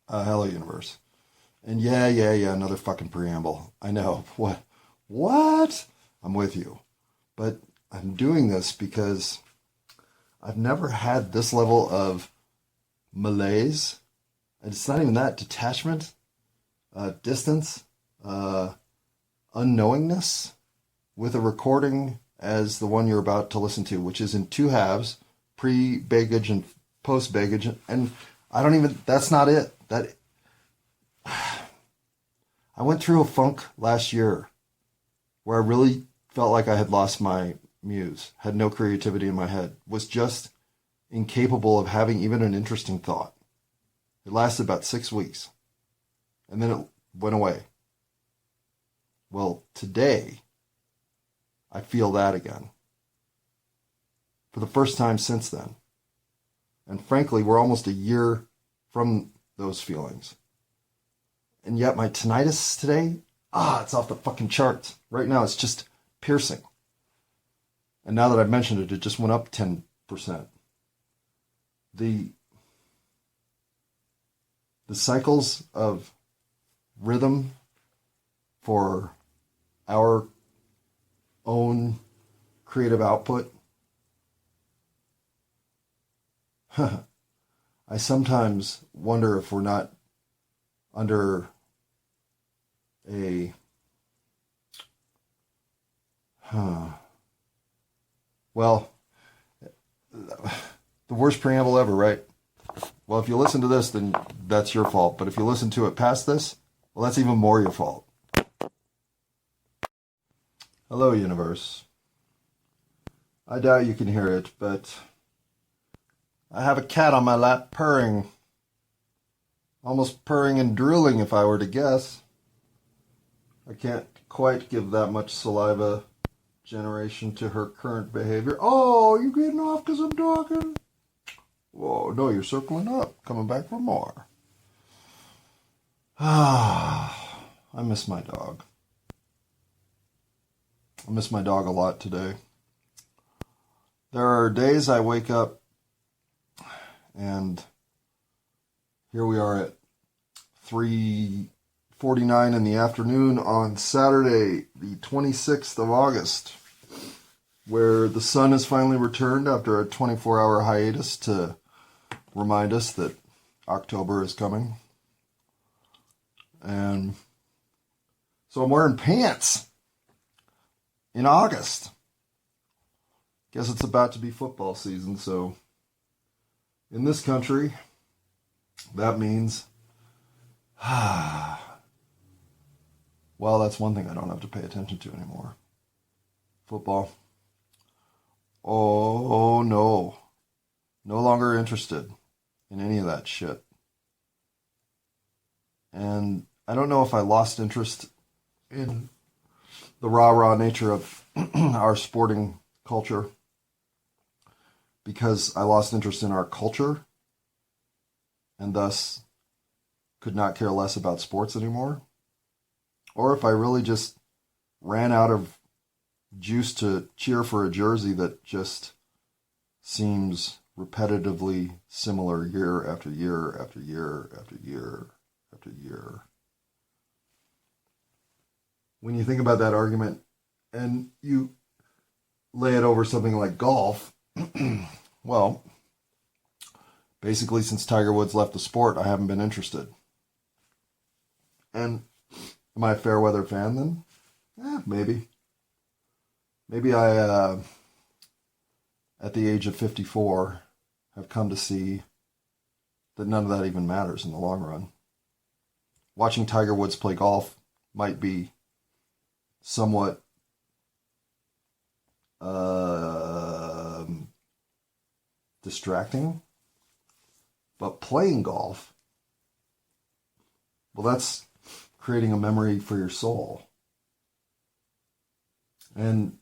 Hello, universe. And yeah, another fucking preamble. I know. What? What? I'm with you. But I'm doing this because I've never had this level of malaise. And it's not even that detachment, distance, uh, unknowingness with a recording as the one you're about to listen to, which is in two halves, pre-baggage and post-baggage. And I don't even, that's not it. That I went through a funk last year where I really felt like I had lost my muse, had no creativity in my head, was just incapable of having even an interesting thought. It lasted about 6 weeks, and then it went away. Well, today, I feel that again. For the first time since then. And frankly, we're almost a year from those feelings. And yet my tinnitus today, it's off the fucking charts. Right now, it's just piercing. And now that I've mentioned it, it just went up 10%. The cycles of rhythm for our own creative output, I sometimes wonder if we're not under a well, the worst preamble ever, right? Well, if you listen to this, then that's your fault. But if you listen to it past this, well, that's even more your fault. Hello, universe. I doubt you can hear it, but I have a cat on my lap purring. Almost purring and drooling, if I were to guess. I can't quite give that much saliva generation to her current behavior. Oh, you getting off because I'm talking? Whoa, no, you're circling up, coming back for more. I miss my dog. I miss my dog a lot today. There are days I wake up and here we are at 3:49 in the afternoon on Saturday, the 26th of August, where the sun has finally returned after a 24-hour hiatus to remind us that October is coming. And so I'm wearing pants in August. Guess it's about to be football season, so in this country, that means, well, that's one thing I don't have to pay attention to anymore. Football. Oh, no. No longer interested in any of that shit. And I don't know if I lost interest in the rah-rah nature of our sporting culture because I lost interest in our culture and thus could not care less about sports anymore, or if I really just ran out of juice to cheer for a jersey that just seems repetitively similar year after year after year after year after year. When you think about that argument and you lay it over something like golf, well, basically since Tiger Woods left the sport, I haven't been interested. And am I a fair weather fan then? Maybe. Maybe I, at the age of 54, have come to see that none of that even matters in the long run. Watching Tiger Woods play golf might be somewhat distracting, but playing golf, well, that's creating a memory for your soul. And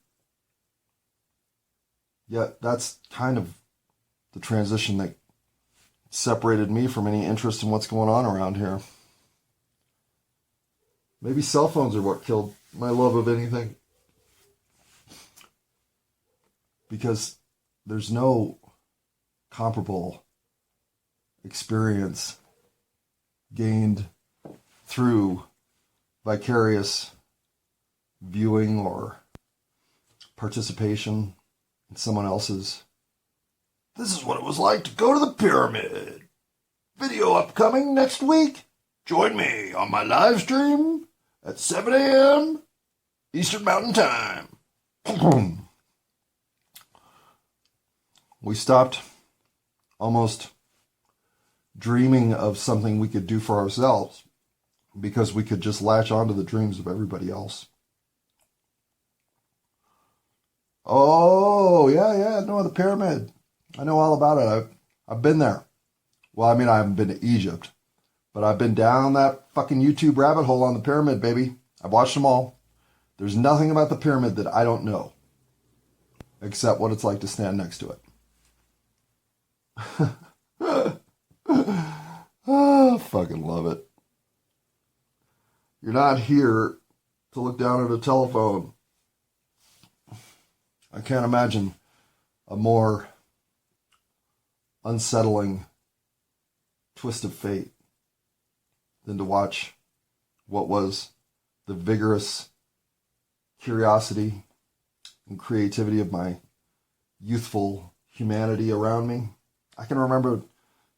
yet that's kind of the transition that separated me from any interest in what's going on around here. Maybe cell phones are what killed my love of anything. Because there's no comparable experience gained through vicarious viewing or participation in someone else's. This is what it was like to go to the pyramid. Video upcoming next week. Join me on my live stream at 7 a.m. Eastern Mountain Time. We stopped almost dreaming of something we could do for ourselves because we could just latch onto the dreams of everybody else. Oh, yeah, no, the pyramid. I know all about it. I've been there. Well, I mean, I haven't been to Egypt, but I've been down that fucking YouTube rabbit hole on the pyramid, baby. I've watched them all. There's nothing about the pyramid that I don't know, except what it's like to stand next to it. Oh, fucking love it. You're not here to look down at a telephone. I can't imagine a more unsettling twist of fate than to watch what was the vigorous curiosity and creativity of my youthful humanity around me. I can remember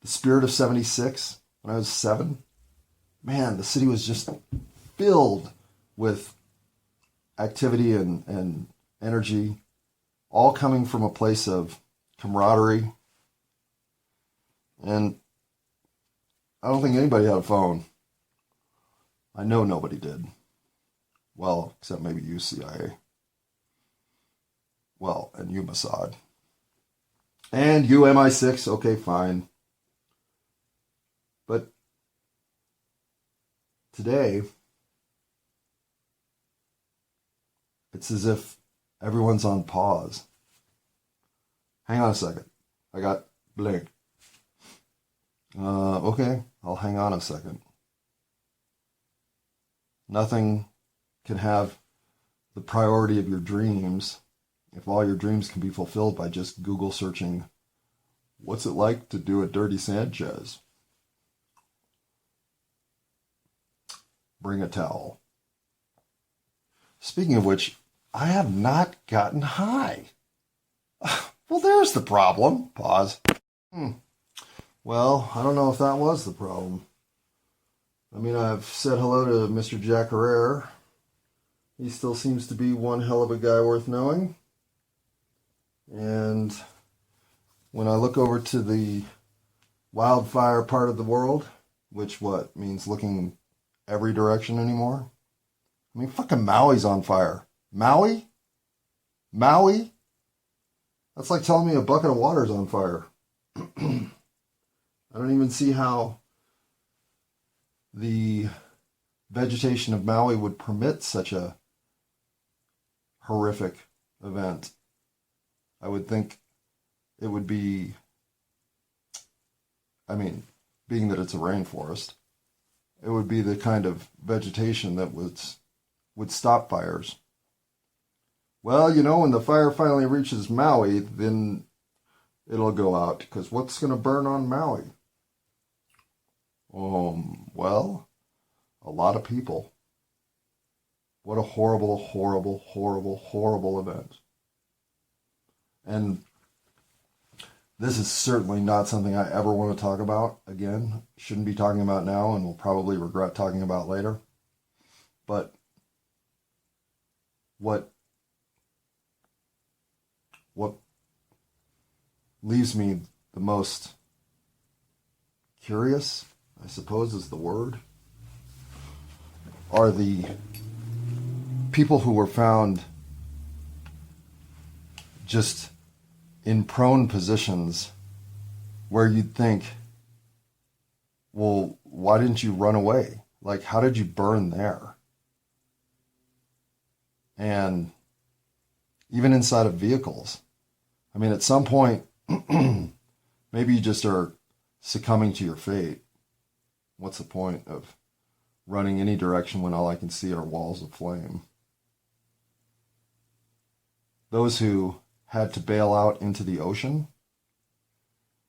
the Spirit of 76 when I was 7. Man, the city was just filled with activity and energy, all coming from a place of camaraderie. And I don't think anybody had a phone. I know nobody did. Well, except maybe you, CIA. Well, and you, Mossad. And you, MI6. Okay, fine. But today, it's as if everyone's on pause. Hang on a second. I got blink. Okay, I'll hang on a second. Nothing can have the priority of your dreams if all your dreams can be fulfilled by just Google searching, what's it like to do a dirty Sanchez? Bring a towel. Speaking of which, I have not gotten high. Well, there's the problem. Pause. Well, I don't know if that was the problem. I mean, I've said hello to Mr. Jack Herrera. He still seems to be one hell of a guy worth knowing. And when I look over to the wildfire part of the world, which what means looking every direction anymore? I mean, fucking Maui's on fire. Maui? Maui? That's like telling me a bucket of water's on fire. I don't even see how the vegetation of Maui would permit such a horrific event. I would think it would be, I mean, being that it's a rainforest, it would be the kind of vegetation that would stop fires. Well, you know, when the fire finally reaches Maui, then it'll go out, because what's going to burn on Maui? Well, a lot of people. What a horrible, horrible, horrible, horrible event. And this is certainly not something I ever want to talk about again. Shouldn't be talking about now, and will probably regret talking about later. But what leaves me the most curious, I suppose is the word, are the people who were found just in prone positions where you'd think, well, why didn't you run away? Like, how did you burn there? And even inside of vehicles. I mean, at some point, maybe you just are succumbing to your fate. What's the point of running any direction when all I can see are walls of flame? Those who had to bail out into the ocean,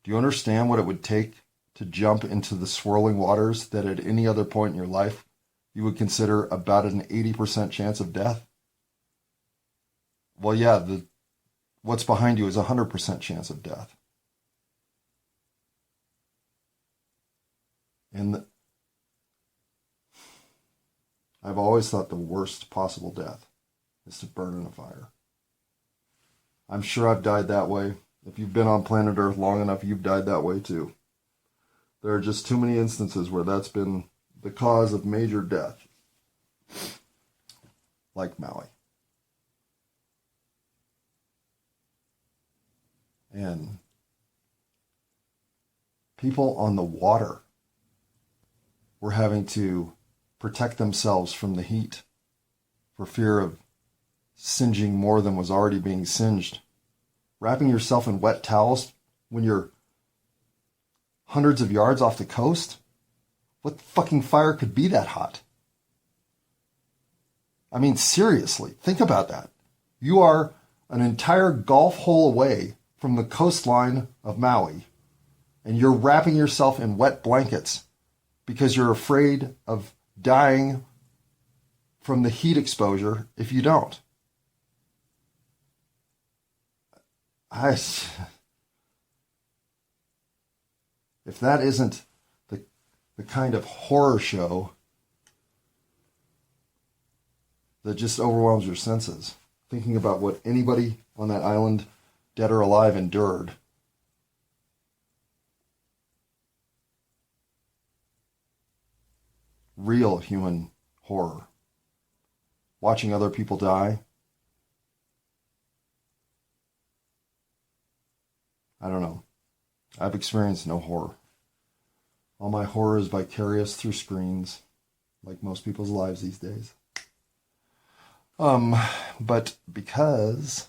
do you understand what it would take to jump into the swirling waters that at any other point in your life you would consider about an 80% chance of death? Well, yeah, what's behind you is a 100% chance of death. And I've always thought the worst possible death is to burn in a fire. I'm sure I've died that way. If you've been on planet Earth long enough, you've died that way too. There are just too many instances where that's been the cause of major death. Like Maui. And people on the water were having to protect themselves from the heat for fear of singeing more than was already being singed. Wrapping yourself in wet towels when you're hundreds of yards off the coast? What fucking fire could be that hot? I mean, seriously, think about that. You are an entire golf hole away from the coastline of Maui, and you're wrapping yourself in wet blankets because you're afraid of dying from the heat exposure if you don't. If that isn't the kind of horror show that just overwhelms your senses, thinking about what anybody on that island, dead or alive, endured. Real human horror. Watching other people die. I don't know. I've experienced no horror. All my horror is vicarious through screens, like most people's lives these days. But because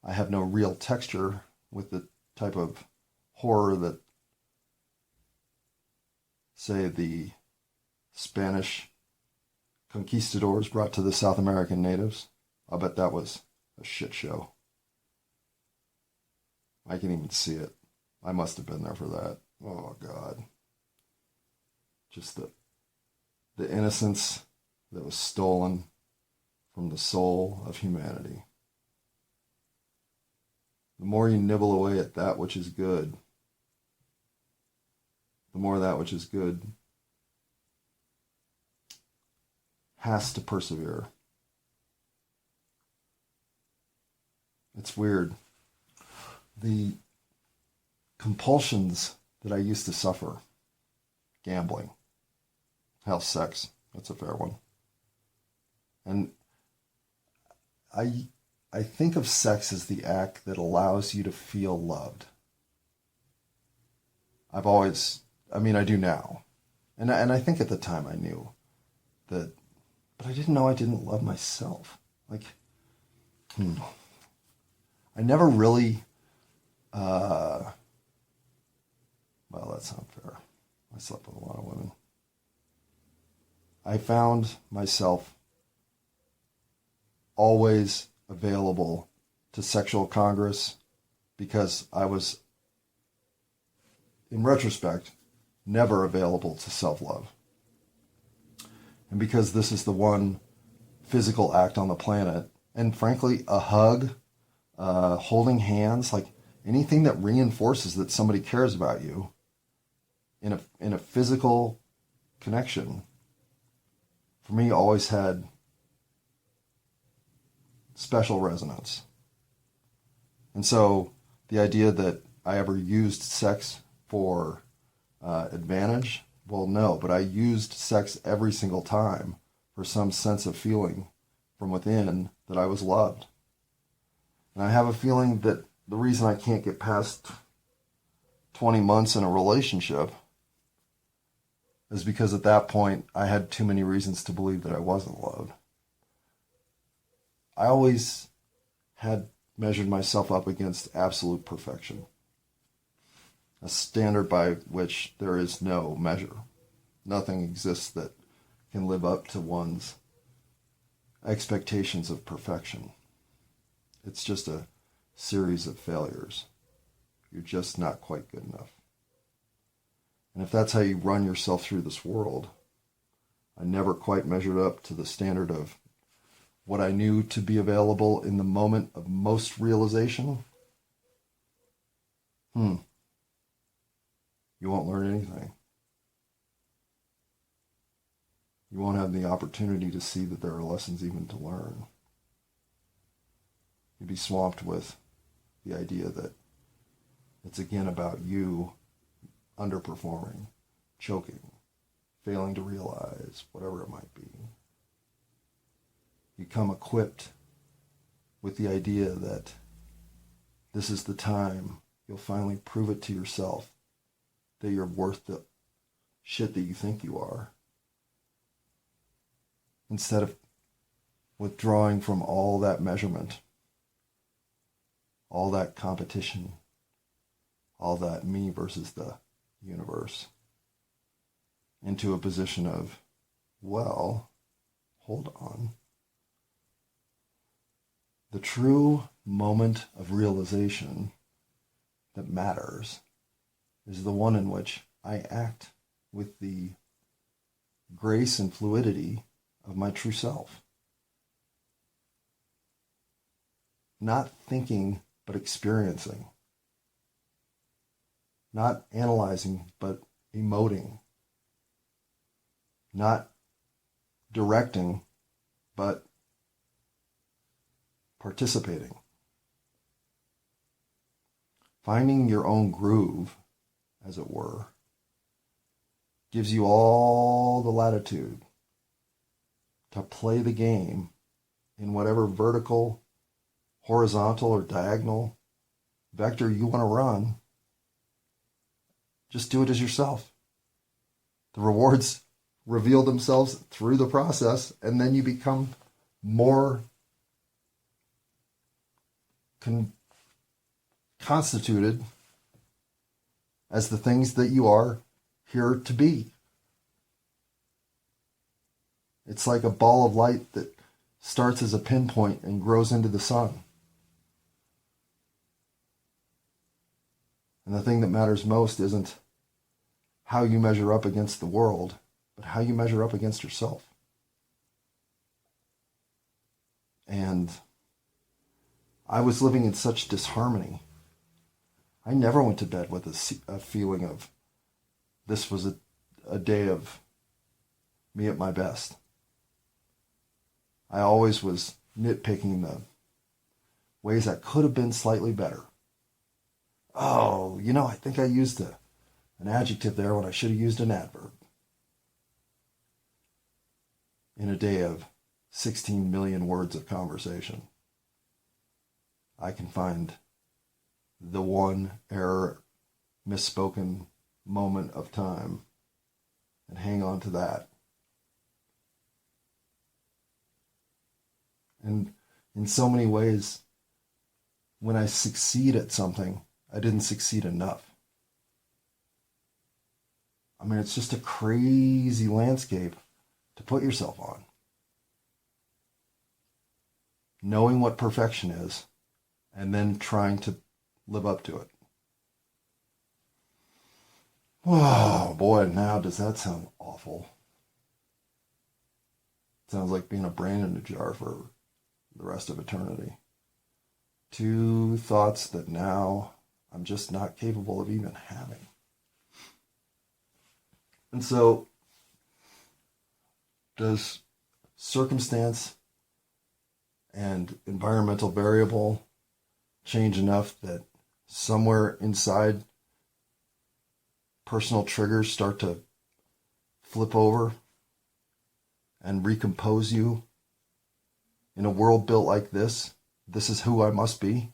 I have no real texture with the type of horror that, say, the Spanish conquistadors brought to the South American natives, I'll bet that was a shit show. I can even see it. I must have been there for that. Oh, God. Just the innocence that was stolen from the soul of humanity. The more you nibble away at that which is good, the more that which is good has to persevere. It's weird. The compulsions that I used to suffer, gambling, hell, sex, that's a fair one. And I think of sex as the act that allows you to feel loved. I do now. And I think at the time I knew that, but I didn't know I didn't love myself. I never really, well, that's not fair. I slept with a lot of women. I found myself always available to sexual congress because I was, in retrospect, never available to self-love. And because this is the one physical act on the planet, and frankly, a hug, holding hands, like anything that reinforces that somebody cares about you in a physical connection, for me always had special resonance. And so the idea that I ever used sex for advantage, well, no, but I used sex every single time for some sense of feeling from within that I was loved. And I have a feeling that the reason I can't get past 20 months in a relationship is because at that point I had too many reasons to believe that I wasn't loved. I always had measured myself up against absolute perfection, a standard by which there is no measure. Nothing exists that can live up to one's expectations of perfection. It's just a series of failures. You're just not quite good enough. And if that's how you run yourself through this world, I never quite measured up to the standard of what I knew to be available in the moment of most realization. You won't learn anything. You won't have the opportunity to see that there are lessons even to learn. You'd be swamped with the idea that it's again about you underperforming, choking, failing to realize, whatever it might be. You come equipped with the idea that this is the time you'll finally prove it to yourself that you're worth the shit that you think you are. Instead of withdrawing from all that measurement, all that competition, all that me versus the universe, into a position of, well, hold on. The true moment of realization that matters is the one in which I act with the grace and fluidity of my true self. Not thinking, but experiencing. Not analyzing, but emoting. Not directing, but participating. Finding your own groove, as it were, gives you all the latitude to play the game in whatever vertical, horizontal, or diagonal vector you want to run. Just do it as yourself. The rewards reveal themselves through the process, and then you become more constituted as the things that you are here to be. It's like a ball of light that starts as a pinpoint and grows into the sun. And the thing that matters most isn't how you measure up against the world, but how you measure up against yourself. And I was living in such disharmony. I never went to bed with a feeling of this was a day of me at my best. I always was nitpicking the ways I could have been slightly better. Oh, I think I used an adjective there when I should have used an adverb. In a day of 16 million words of conversation, I can find the one error, misspoken moment of time and hang on to that. And in so many ways, when I succeed at something, I didn't succeed enough. I mean, it's just a crazy landscape to put yourself on. Knowing what perfection is, and then trying to live up to it. Oh boy, now does that sound awful. Sounds like being a brain in a jar for the rest of eternity. 2 thoughts that now I'm just not capable of even having. And so, does circumstance and environmental variable change enough that somewhere inside personal triggers start to flip over and recompose you in a world built like this? This is who I must be.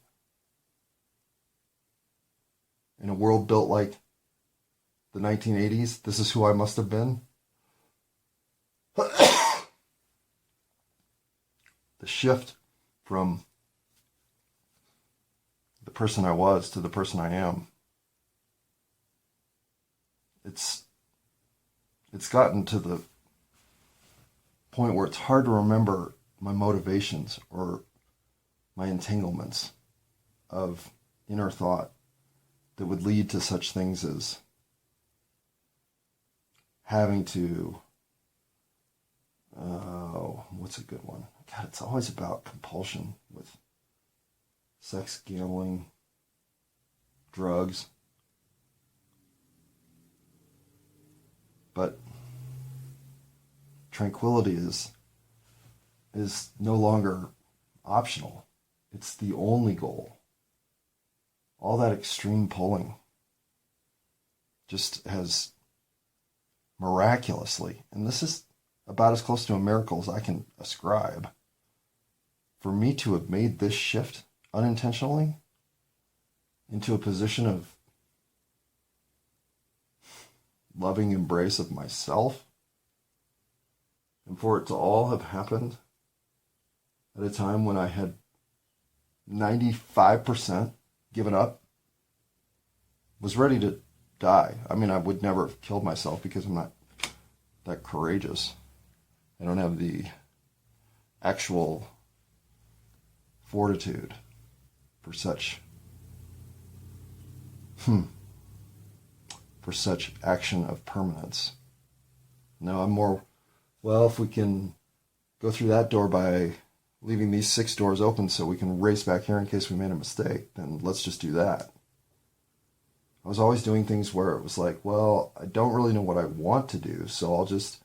In a world built like the 1980s, this is who I must have been. The shift from the person I was to the person I am, it's gotten to the point where it's hard to remember my motivations or my entanglements of inner thought that would lead to such things as having to, what's a good one? God, it's always about compulsion with sex, gambling, drugs. But tranquility is no longer optional. It's the only goal. All that extreme pulling just has miraculously, and this is about as close to a miracle as I can ascribe, for me to have made this shift unintentionally into a position of loving embrace of myself, and for it to all have happened at a time when I had 95% given up, was ready to die. I mean, I would never have killed myself because I'm not that courageous. I don't have the actual fortitude for such action of permanence. No, I'm more, well, if we can go through that door by leaving these 6 doors open so we can race back here in case we made a mistake, then let's just do that. I was always doing things where it was like, well, I don't really know what I want to do, so I'll just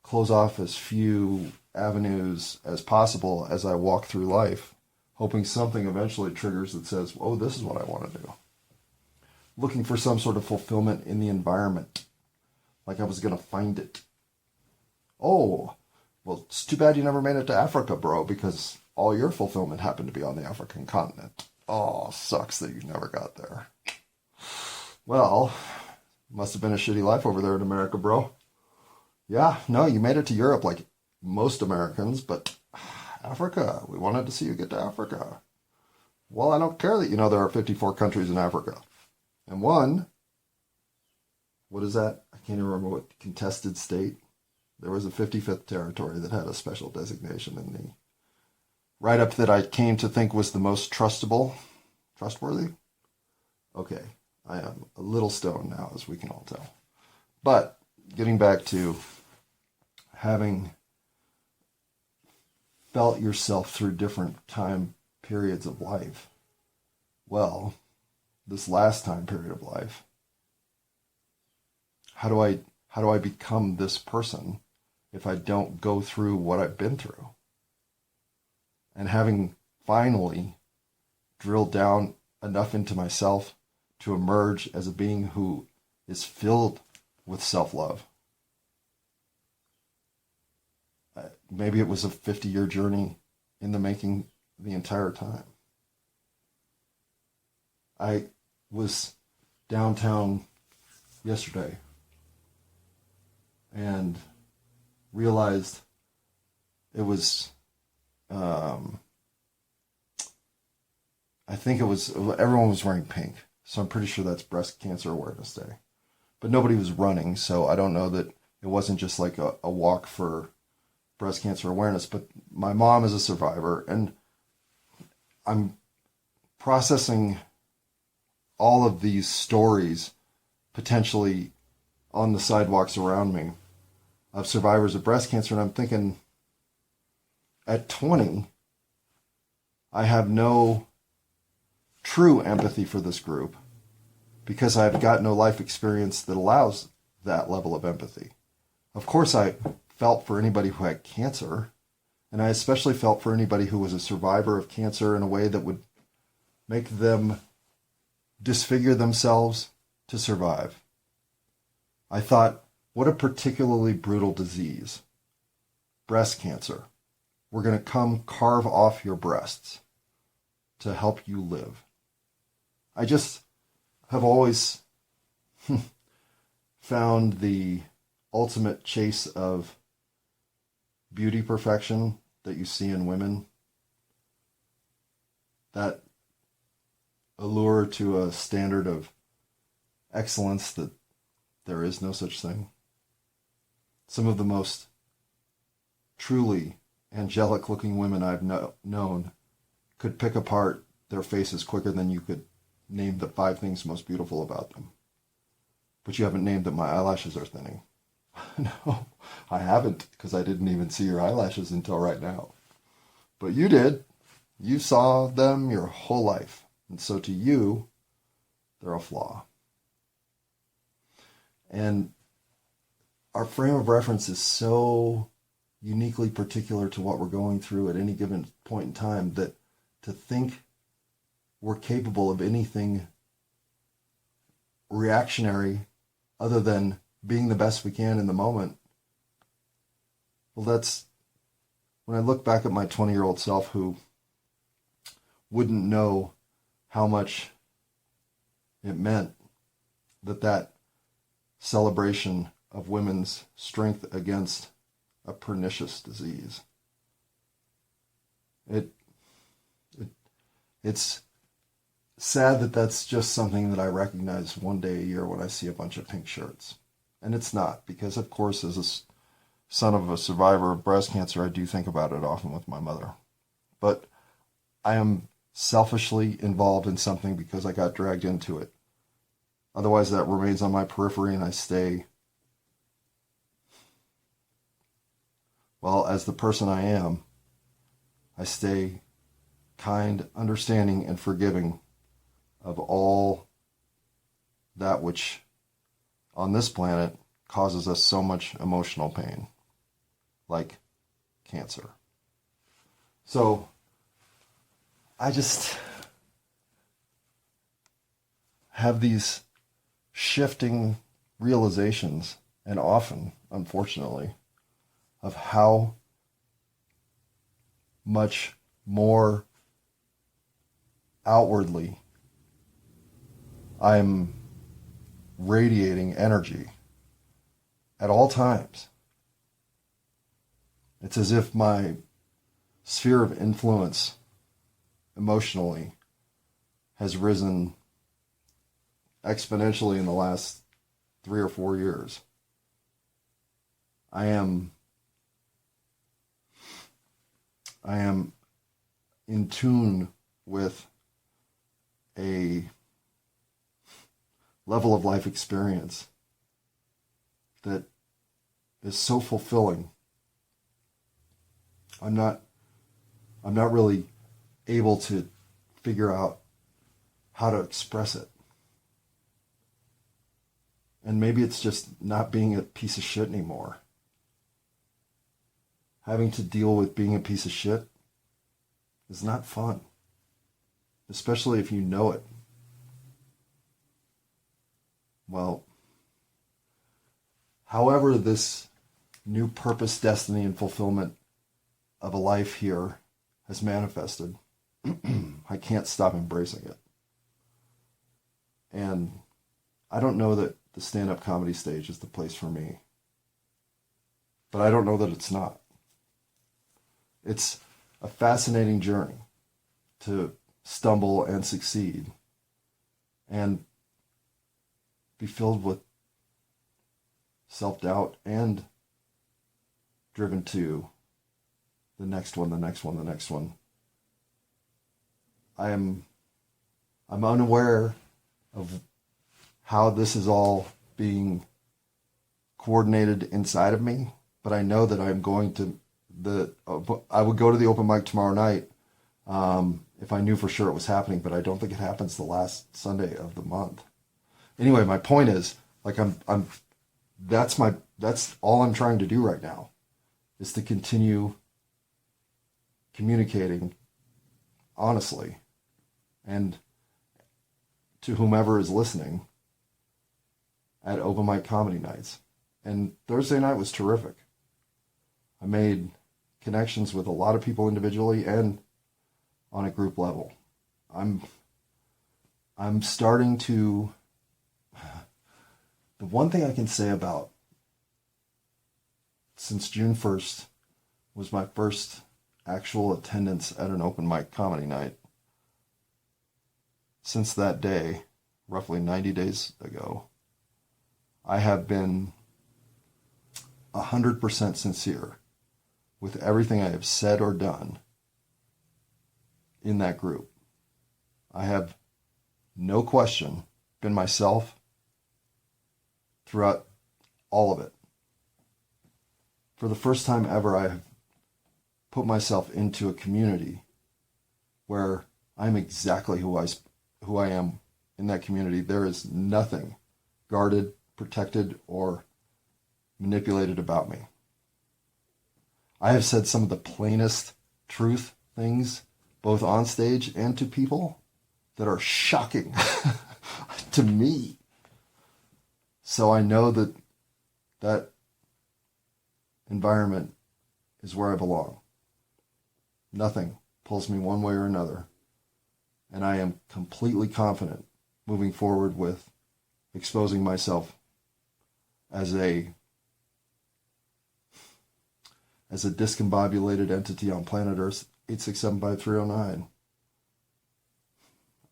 close off as few avenues as possible as I walk through life, hoping something eventually triggers that says, oh, this is what I want to do. Looking for some sort of fulfillment in the environment, like I was going to find it. Oh, well, it's too bad you never made it to Africa, bro, because all your fulfillment happened to be on the African continent. Oh, sucks that you never got there. Well, must have been a shitty life over there in America, bro. Yeah, no, you made it to Europe like most Americans, but Africa, we wanted to see you get to Africa. Well, I don't care that you know there are 54 countries in Africa. And one, what is that? I can't even remember what contested state. There was a 55th territory that had a special designation in the write-up that I came to think was the most trustworthy. Okay, I am a little stoned now, as we can all tell. But getting back to having felt yourself through different time periods of life. Well, this last time period of life, how do I become this person if I don't go through what I've been through? And having finally drilled down enough into myself to emerge as a being who is filled with self-love. Maybe it was a 50-year journey in the making the entire time. I was downtown yesterday and realized it was, I think it was, everyone was wearing pink. So I'm pretty sure that's Breast Cancer Awareness Day. But nobody was running, so I don't know that it wasn't just like a walk for breast cancer awareness. But my mom is a survivor, and I'm processing all of these stories potentially on the sidewalks around me of survivors of breast cancer, and I'm thinking, at 20, I have no true empathy for this group because I've got no life experience that allows that level of empathy. Of course, I felt for anybody who had cancer, and I especially felt for anybody who was a survivor of cancer in a way that would make them disfigure themselves to survive. I thought, what a particularly brutal disease. Breast cancer. We're going to come carve off your breasts to help you live. I just have always found the ultimate chase of beauty perfection that you see in women, that allure to a standard of excellence that there is no such thing. Some of the most truly angelic looking women I've known could pick apart their faces quicker than you could name the 5 things most beautiful about them. But you haven't named that my eyelashes are thinning. No, I haven't, because I didn't even see your eyelashes until right now. But you did. You saw them your whole life. And so to you, they're a flaw. And our frame of reference is so uniquely particular to what we're going through at any given point in time that to think we're capable of anything reactionary other than being the best we can in the moment, well, that's when I look back at my 20-year-old self who wouldn't know how much it meant that celebration of women's strength against a pernicious disease. It's sad that that's just something that I recognize one day a year when I see a bunch of pink shirts. And it's not, because of course as a son of a survivor of breast cancer, I do think about it often with my mother. But I am selfishly involved in something because I got dragged into it. Otherwise that remains on my periphery and I stay, well, as the person I am, I stay kind, understanding, and forgiving of all that which on this planet causes us so much emotional pain, like cancer. So I just have these shifting realizations, and often, unfortunately, of how much more outwardly I'm radiating energy at all times. It's as if my sphere of influence emotionally has risen exponentially in the last 3 or 4 years. I am in tune with a level of life experience that is so fulfilling. I'm not really able to figure out how to express it. And maybe it's just not being a piece of shit anymore. Having to deal with being a piece of shit is not fun, especially if you know it. Well, however this new purpose, destiny, and fulfillment of a life here has manifested, I can't stop embracing it. And I don't know that the stand-up comedy stage is the place for me. But I don't know that it's not. It's a fascinating journey to stumble and succeed and be filled with self-doubt and driven to the next one, the next one, the next one. I'm unaware of how this is all being coordinated inside of me, but I know that I'm going to I would go to the open mic tomorrow night if I knew for sure it was happening, but I don't think it happens the last Sunday of the month. Anyway, my point is, like, that's all I'm trying to do right now, is to continue communicating honestly, and to whomever is listening at open mic comedy nights. And Thursday night was terrific. I made connections with a lot of people individually and on a group level. I'm starting to, the one thing I can say about, since June 1st was my first actual attendance at an open mic comedy night, since that day, roughly 90 days ago, I have been 100% sincere with everything I have said or done in that group. I have, no question, been myself throughout all of it. for the first time ever, I have put myself into a community where I'm exactly who I am in that community. There is nothing guarded, protected, or manipulated about me. I have said some of the plainest truth things, both on stage and to people, that are shocking to me. So I know that that environment is where I belong. Nothing pulls me one way or another. And I am completely confident moving forward with exposing myself as a discombobulated entity on planet Earth 8675309.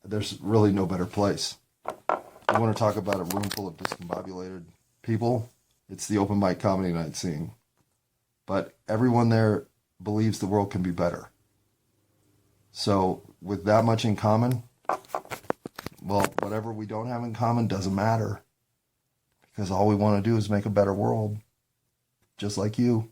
There's really no better place. You want to talk about a room full of discombobulated people? It's the open mic comedy night scene. But everyone there believes the world can be better. So with that much in common, well, whatever we don't have in common doesn't matter. Because all we want to do is make a better world. Just like you.